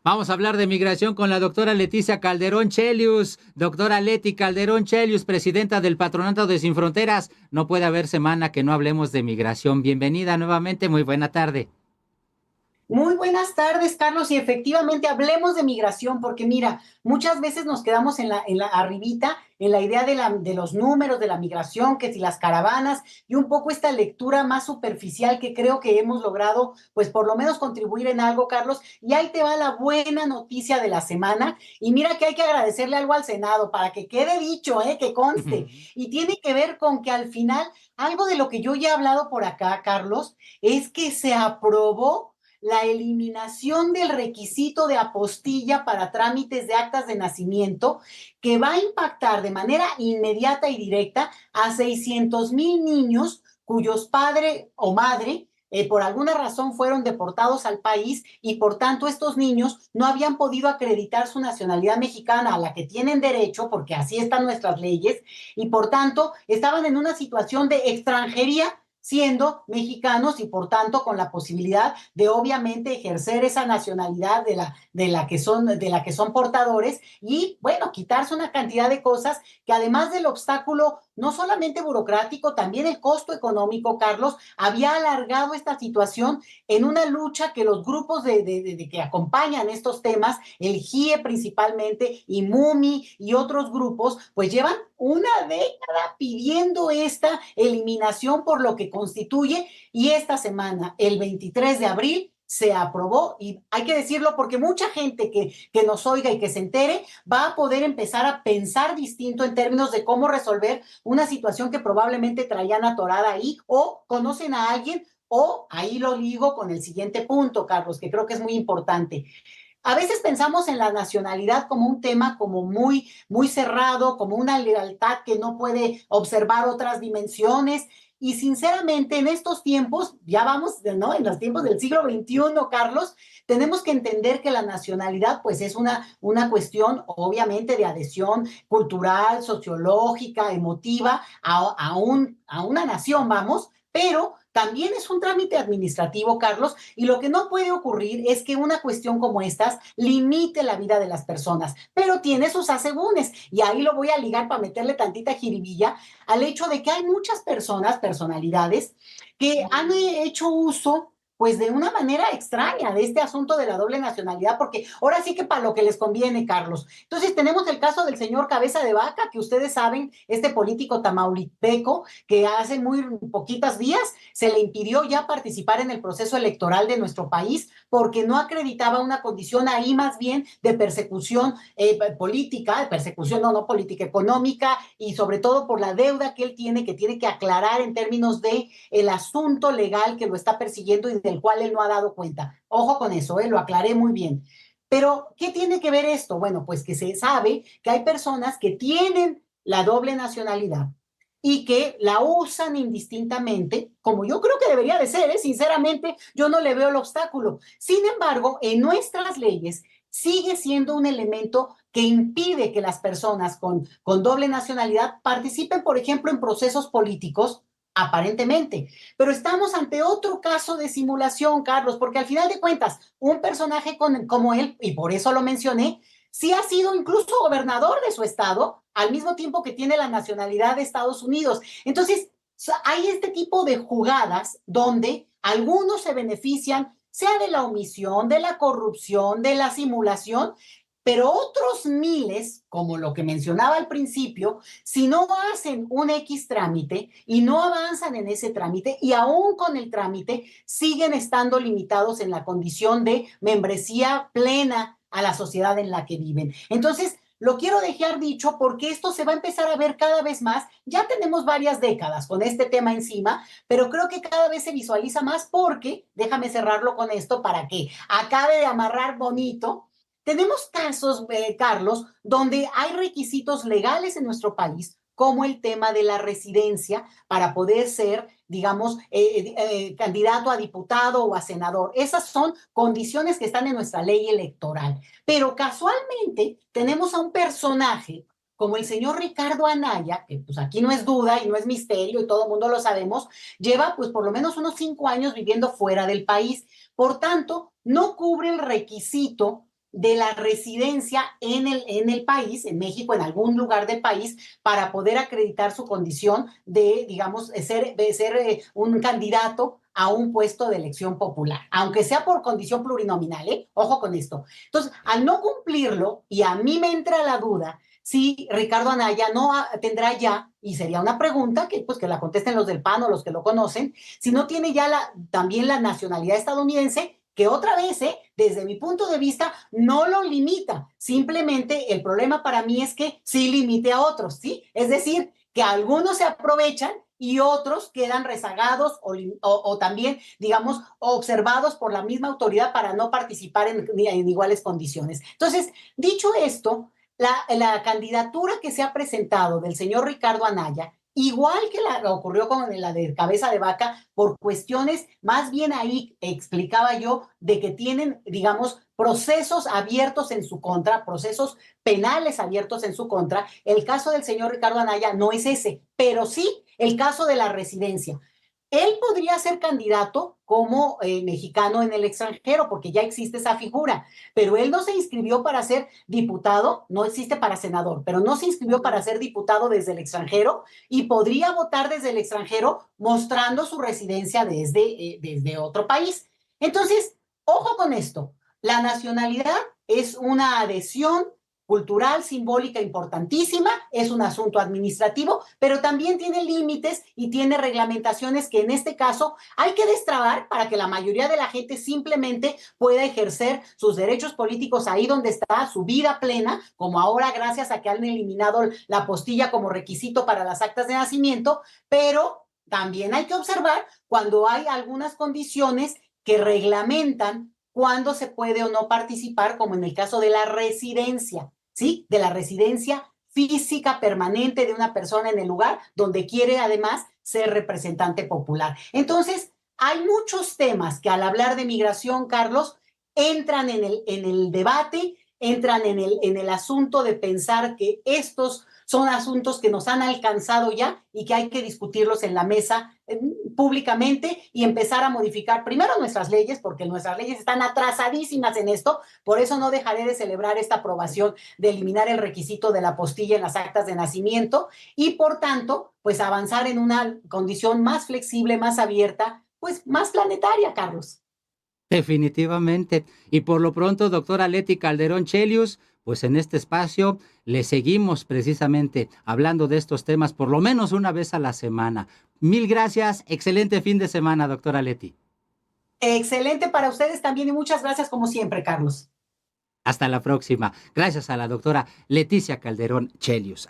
Vamos a hablar de migración con la doctora Leticia Calderón Chelius. Doctora Leti Calderón Chelius, presidenta del Patronato de Sin Fronteras. No puede haber semana que no hablemos de migración. Bienvenida nuevamente, muy buena tarde. Muy buenas tardes, Carlos, y efectivamente hablemos de migración, porque mira, muchas veces nos quedamos en la arribita, en la idea de los números de la migración, que si las caravanas, y un poco esta lectura más superficial que creo que hemos logrado, pues por lo menos contribuir en algo, Carlos, y ahí te va la buena noticia de la semana, y mira que hay que agradecerle algo al Senado, para que quede dicho, que conste, y tiene que ver con que al final, algo de lo que yo ya he hablado por acá, Carlos, es que se aprobó la eliminación del requisito de apostilla para trámites de actas de nacimiento, que va a impactar de manera inmediata y directa a 600,000 niños cuyos padre o madre por alguna razón fueron deportados al país y por tanto estos niños no habían podido acreditar su nacionalidad mexicana a la que tienen derecho, porque así están nuestras leyes, y por tanto estaban en una situación de extranjería siendo mexicanos y por tanto con la posibilidad de obviamente ejercer esa nacionalidad de la que son portadores y bueno, quitarse una cantidad de cosas que además del obstáculo no solamente burocrático, también el costo económico, Carlos, había alargado esta situación en una lucha que los grupos de que acompañan estos temas, el GIE principalmente, y MUMI y otros grupos, pues llevan una década pidiendo esta eliminación por lo que constituye, y esta semana, el 23 de abril, se aprobó, y hay que decirlo porque mucha gente que nos oiga y que se entere va a poder empezar a pensar distinto en términos de cómo resolver una situación que probablemente traían atorada ahí o conocen a alguien, o ahí lo ligo con el siguiente punto, Carlos, que creo que es muy importante. A veces pensamos en la nacionalidad como un tema como muy, muy cerrado, como una lealtad que no puede observar otras dimensiones. Y sinceramente, en estos tiempos, ya vamos, ¿no? En los tiempos del siglo XXI, Carlos, tenemos que entender que la nacionalidad, pues, es una cuestión, obviamente, de adhesión cultural, sociológica, emotiva a una nación, vamos, pero también es un trámite administrativo, Carlos, y lo que no puede ocurrir es que una cuestión como estas limite la vida de las personas, pero tiene sus asegúnes, y ahí lo voy a ligar para meterle tantita jiribilla al hecho de que hay muchas personas, personalidades, que han hecho uso pues de una manera extraña de este asunto de la doble nacionalidad, porque ahora sí que para lo que les conviene, Carlos. Entonces tenemos el caso del señor Cabeza de Vaca, que ustedes saben, este político tamaulipeco, que hace muy poquitos días se le impidió ya participar en el proceso electoral de nuestro país porque no acreditaba una condición ahí más bien de persecución política, de persecución no política, económica, y sobre todo por la deuda que él tiene, que tiene que aclarar en términos de el asunto legal que lo está persiguiendo y del cual él no ha dado cuenta. Ojo con eso, lo aclaré muy bien. Pero, ¿qué tiene que ver esto? Bueno, pues que se sabe que hay personas que tienen la doble nacionalidad y que la usan indistintamente, como yo creo que debería de ser, sinceramente, yo no le veo el obstáculo. Sin embargo, en nuestras leyes sigue siendo un elemento que impide que las personas con doble nacionalidad participen, por ejemplo, en procesos políticos, aparentemente. Pero estamos ante otro caso de simulación, Carlos, porque al final de cuentas, un personaje como él, y por eso lo mencioné, sí ha sido incluso gobernador de su estado, al mismo tiempo que tiene la nacionalidad de Estados Unidos. Entonces, hay este tipo de jugadas donde algunos se benefician, sea de la omisión, de la corrupción, de la simulación, pero otros miles, como lo que mencionaba al principio, si no hacen un X trámite y no avanzan en ese trámite, y aún con el trámite siguen estando limitados en la condición de membresía plena a la sociedad en la que viven. Entonces, lo quiero dejar dicho porque esto se va a empezar a ver cada vez más. Ya tenemos varias décadas con este tema encima, pero creo que cada vez se visualiza más porque, déjame cerrarlo con esto para que acabe de amarrar bonito. Tenemos casos, Carlos, donde hay requisitos legales en nuestro país, como el tema de la residencia para poder ser, digamos, candidato a diputado o a senador. Esas son condiciones que están en nuestra ley electoral. Pero casualmente tenemos a un personaje como el señor Ricardo Anaya, que pues aquí no es duda y no es misterio y todo el mundo lo sabemos, lleva pues por lo menos unos 5 años viviendo fuera del país. Por tanto, no cubre el requisito de la residencia en el país, en México, en algún lugar del país, para poder acreditar su condición de, digamos, ser un candidato a un puesto de elección popular, aunque sea por condición plurinominal, ¿eh? Ojo con esto. Entonces, al no cumplirlo, y a mí me entra la duda si Ricardo Anaya no tendrá ya, y sería una pregunta que pues que la contesten los del PAN o los que lo conocen, si no tiene ya también la nacionalidad estadounidense, que otra vez, desde mi punto de vista, no lo limita. Simplemente el problema para mí es que sí limite a otros, ¿sí? Es decir, que algunos se aprovechan y otros quedan rezagados o también, digamos, observados por la misma autoridad para no participar en iguales condiciones. Entonces, dicho esto, la candidatura que se ha presentado del señor Ricardo Anaya, igual que ocurrió con la de Cabeza de Vaca, por cuestiones, más bien ahí explicaba yo, de que tienen, digamos, procesos abiertos en su contra, procesos penales abiertos en su contra. El caso del señor Ricardo Anaya no es ese, pero sí el caso de la residencia. Él podría ser candidato como mexicano en el extranjero, porque ya existe esa figura, pero él no se inscribió para ser diputado, no existe para senador, pero no se inscribió para ser diputado desde el extranjero y podría votar desde el extranjero mostrando su residencia desde otro país. Entonces, ojo con esto, la nacionalidad es una adhesión cultural, simbólica importantísima, es un asunto administrativo, pero también tiene límites y tiene reglamentaciones que en este caso hay que destrabar para que la mayoría de la gente simplemente pueda ejercer sus derechos políticos ahí donde está, su vida plena, como ahora gracias a que han eliminado la apostilla como requisito para las actas de nacimiento, pero también hay que observar cuando hay algunas condiciones que reglamentan cuándo se puede o no participar, como en el caso de la residencia, ¿sí? De la residencia física permanente de una persona en el lugar donde quiere además ser representante popular. Entonces, hay muchos temas que al hablar de migración, Carlos, entran en el debate, entran en el asunto de pensar que estos son asuntos que nos han alcanzado ya y que hay que discutirlos en la mesa públicamente y empezar a modificar primero nuestras leyes, porque nuestras leyes están atrasadísimas en esto, por eso no dejaré de celebrar esta aprobación de eliminar el requisito de la apostilla en las actas de nacimiento y por tanto, pues avanzar en una condición más flexible, más abierta, pues más planetaria, Carlos. Definitivamente. Y por lo pronto, doctora Leti Calderón Chelius, pues en este espacio le seguimos precisamente hablando de estos temas por lo menos una vez a la semana. Mil gracias. Excelente fin de semana, doctora Leti. Excelente para ustedes también y muchas gracias como siempre, Carlos. Hasta la próxima. Gracias a la doctora Leticia Calderón Chelius.